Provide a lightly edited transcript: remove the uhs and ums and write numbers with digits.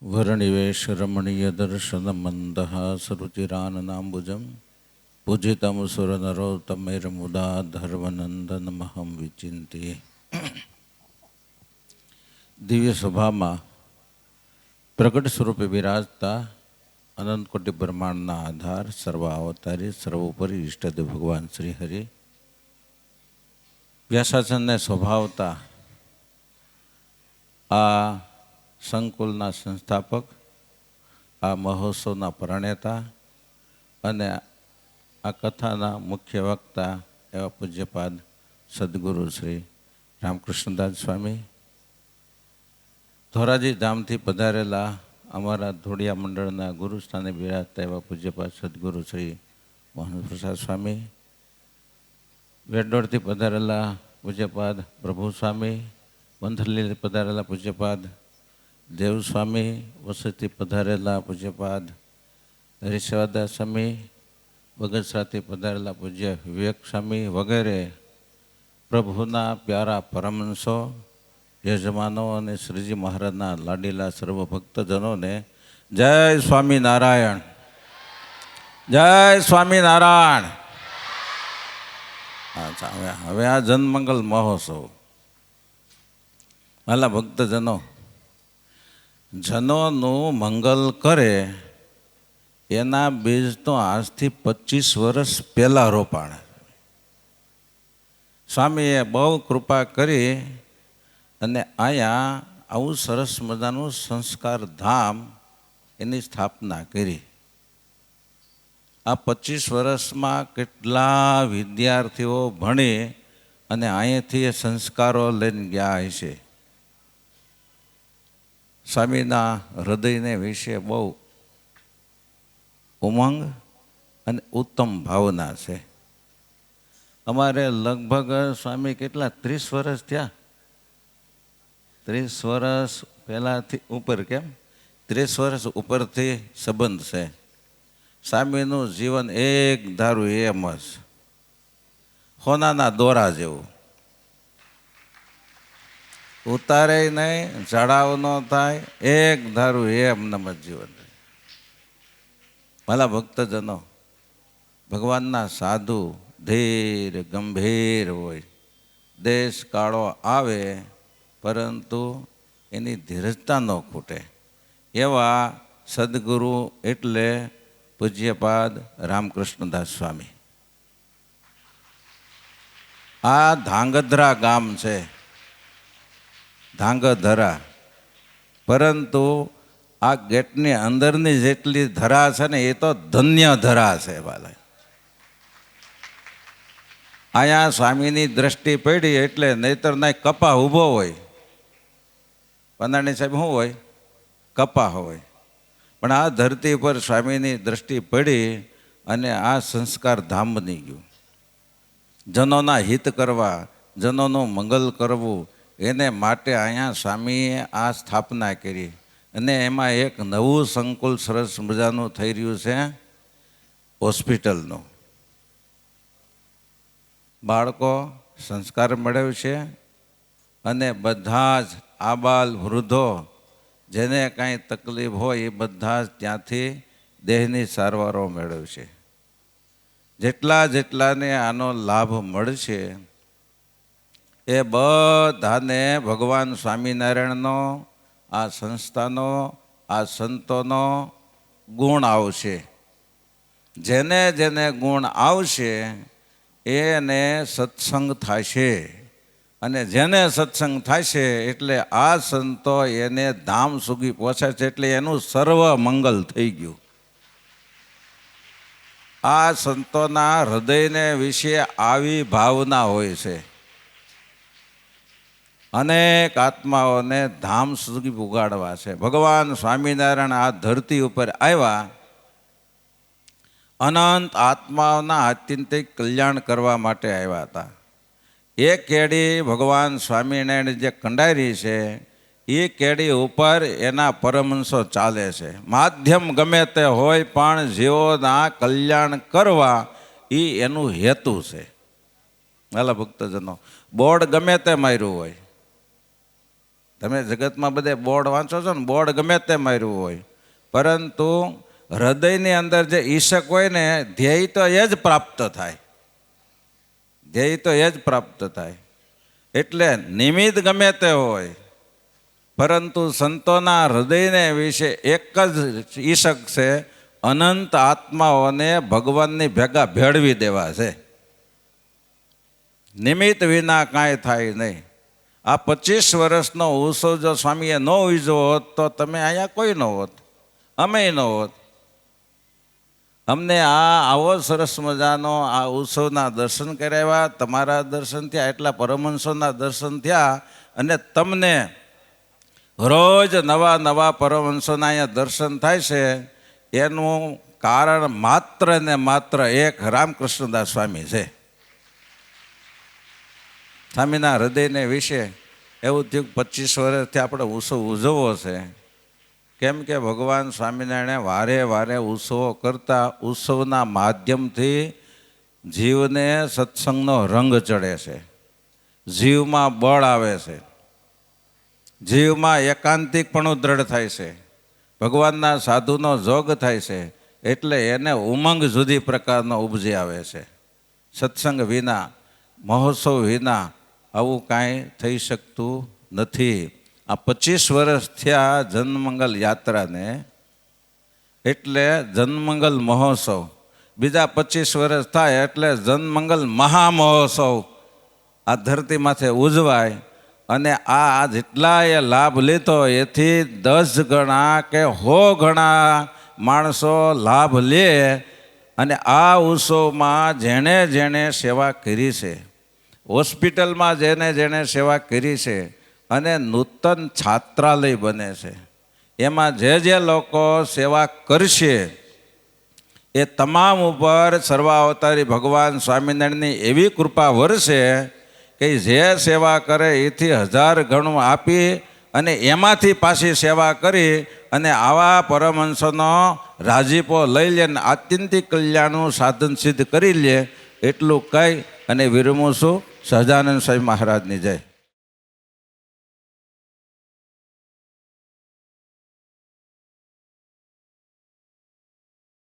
वर्णिवेशरमणीयदर्शनमन्दहासरुचिराननाम्बुजं पूजितं सुरनरोत्तमैर्मुदा धर्मनंदनमहं विचिन्त्ये। દિવ્ય સભામાં પ્રગટ સ્વરૂપે બિરાજતા અનંત કોટી બ્રહ્માંડના આધાર સર્વ અવતારી સર્વોપરી ઈષ્ટદેવ ભગવાન શ્રી હરિ વ્યાસાસનને સ્વભાવતા આ સંકુલના સંસ્થાપક, આ મહોત્સવના પ્રણેતા અને આ કથાના મુખ્ય વક્તા એવા પૂજ્યપાદ સદગુરુ શ્રી રામકૃષ્ણદાસ સ્વામી, ધોરાજી ધામથી પધારેલા અમારા ધોળિયા મંડળના ગુરુસ્થાને બિરાજતા એવા પૂજ્યપાદ સદગુરુ શ્રી મોહન પ્રસાદ સ્વામી, વેડોળથી પધારેલા પૂજ્યપાદ પ્રભુ સ્વામી, વંથલીથી પધારેલા પૂજ્યપાદ દેવસ્વામી, વસતથી પધારેલા પૂજ્યપાદ હરિસેવાદાસ સ્વામી, બગસરાથી પધારેલા પૂજ્ય વિવેક સ્વામી વગેરે પ્રભુના પ્યારા પરમહંસો, યજમાનો અને શ્રીજી મહારાજના લાડીલા સર્વ ભક્તજનોને જય સ્વામિનારાયણ, જય સ્વામિનારાયણ. અચ્છા, હવે આ જનમંગલ મહોત્સવ, હાલા ભક્તજનો, જનોનું મંગલ કરે એના બીજ તો આજથી 25 વર્ષ પહેલાં રોપાણ. સ્વામીએ બહુ કૃપા કરી અને અહીંયા આવું સરસ મજાનું સંસ્કાર ધામ એની સ્થાપના કરી. આ 25 વર્ષમાં કેટલા વિદ્યાર્થીઓ ભણી અને અહીંયાથી એ સંસ્કારો લઈને ગયા હશે. સ્વામીના હૃદયને વિશે બહુ ઉમંગ અને ઉત્તમ ભાવના છે. અમારે લગભગ સ્વામી કેટલા 30 વર્ષ થયા, 30 વર્ષ પહેલાંથી ઉપર, કેમ 30 વર્ષ ઉપરથી સંબંધ છે. સ્વામીનું જીવન એક ધારું એમ જ હોનાના દોરા જેવું, ઉતારે નહીં, ચડાવ ન થાય, એક ધારું એમ નમ જીવન. ભલા ભક્તજનો, ભગવાનના સાધુ ધીર ગંભીર હોય, દેશ કાળો આવે પરંતુ એની ધીરજતા ન ખૂટે એવા સદગુરુ એટલે પૂજ્યપાદ રામકૃષ્ણદાસ સ્વામી. આ ધાંગધ્રા ગામ છે, ધાંગધરા, પરંતુ આ ગેટની અંદરની જેટલી ધરા છે ને એ તો ધન્ય ધરા છે. વાલા અહીંયા સ્વામીની દ્રષ્ટિ પડી એટલે નહીતર ના કપા ઊભો હોય, પંદાણી સાહેબ શું હોય, કપા હોય, પણ આ ધરતી પર સ્વામીની દ્રષ્ટિ પડી અને આ સંસ્કાર ધામ બની ગયું. જનોના હિત કરવા, જનોનું મંગલ કરવું, એને માટે અહીંયા સ્વામીએ આ સ્થાપના કરી અને એમાં એક નવું સંકુલ સરસ મજાનું થઈ રહ્યું છે, હોસ્પિટલનું. બાળકો સંસ્કાર મેળવશે અને બધા જ આબાલ વૃદ્ધો જેને કાંઈ તકલીફ હોય એ બધા જ ત્યાંથી દેહની સારવારો મેળવશે. જેટલાને આનો લાભ મળશે એ બધાને ભગવાન સ્વામિનારાયણનો, આ સંસ્થાનો, આ સંતોનો ગુણ આવશે. જેને જેને ગુણ આવશે એને સત્સંગ થશે અને જેને સત્સંગ થશે એટલે આ સંતો એને ધામ સુધી પહોંચે છે, એટલે એનું સર્વ મંગલ થઈ ગયું. આ સંતોના હૃદયને વિશે આવી ભાવના હોય છે. અનેક આત્માઓને ધામ સુધી ઉગાડવા છે. ભગવાન સ્વામિનારાયણ આ ધરતી ઉપર આવ્યા અનંત આત્માઓના આત્યંતિક કલ્યાણ કરવા માટે આવ્યા હતા. એ કેડી ભગવાન સ્વામિનારાયણ જે કંડારી છે એ કેડી ઉપર એના પરમહંસો ચાલે છે. માધ્યમ ગમે તે હોય પણ જીવોના કલ્યાણ કરવા એ એનું હેતુ છે. હાલા ભક્તજનો, બોર્ડ ગમે તે માર્યું હોય, તમે જગતમાં બધે બોર્ડ વાંચો છો ને, બોર્ડ ગમે તે માર્યું હોય, પરંતુ હૃદયની અંદર જે ઈશક હોય ને, ધ્યેય તો એ જ પ્રાપ્ત થાય, ધ્યેય તો એ જ પ્રાપ્ત થાય. એટલે નિમિત્ત ગમે તે હોય, પરંતુ સંતોના હૃદયને વિશે એક જ ઈશક છે, અનંત આત્માઓને ભગવાનની ભેગા ભેળવી દેવા છે. નિમિત્ત વિના કાંઈ થાય નહીં. આ 25 વર્ષનો ઉત્સવ જો સ્વામીએ ન ઉજવો હોત તો તમે અહીંયા કોઈ ન હોત, અમે ન હોત. અમને આવો સરસ મજાનો આ ઉત્સવના દર્શન કરાવ્યા, તમારા દર્શન થયા, એટલા પરમહંસોના દર્શન થયા, અને તમને રોજ નવા નવા પરમહંસોના અહીંયા દર્શન થાય છે. એનું કારણ માત્ર ને માત્ર એક રામકૃષ્ણદાસ સ્વામી છે. સ્વામીના હૃદયને વિશે એવું થયું 25 વર્ષથી આપણે ઉત્સવ ઉજવવો છે. કેમ કે ભગવાન સ્વામિનારાયણે વારે વારે ઉત્સવો કરતા ઉત્સવના માધ્યમથી જીવને સત્સંગનો રંગ ચડે છે, જીવમાં બળ આવે છે, જીવમાં એકાંતિકપણું દ્રઢ થાય છે, ભગવાનના સાધુનો જોગ થાય છે. એટલે એને ઉમંગ જુદી પ્રકારનો ઉપજી આવે છે. સત્સંગ વિના, મહોત્સવ વિના આવું કાંઈ થઈ શકતું નથી. આ 25 વર્ષ થયા જનમંગલ યાત્રાને, એટલે જનમંગલ મહોત્સવ. બીજા 25 વર્ષ થાય એટલે જનમંગલ મહામહોત્સવ આ ધરતી માથે ઉજવાય. અને આ જેટલાએ લાભ લીધો એથી 10 ગણા કે 100 ગણા માણસો લાભ લે. અને આ ઉત્સવમાં જેણે જેણે સેવા કરી છે, હોસ્પિટલમાં જેને જેણે સેવા કરી છે, અને નૂતન છાત્રાલય બને છે, એમાં જે જે લોકો સેવા કરશે એ તમામ ઉપર સર્વાવતારી ભગવાન સ્વામિનારાયણની એવી કૃપા વરસે કે જે સેવા કરે એથી 1000 ગણું આપી અને એમાંથી પાછી સેવા કરી અને આવા પરમહંસોનો રાજીપો લઈ લે અને આત્યંતિક કલ્યાણનું સાધન સિદ્ધ કરી લે. એટલું કહી અને વિરમું છું. સહજાનંદ સ્વામી મહારાજની જય.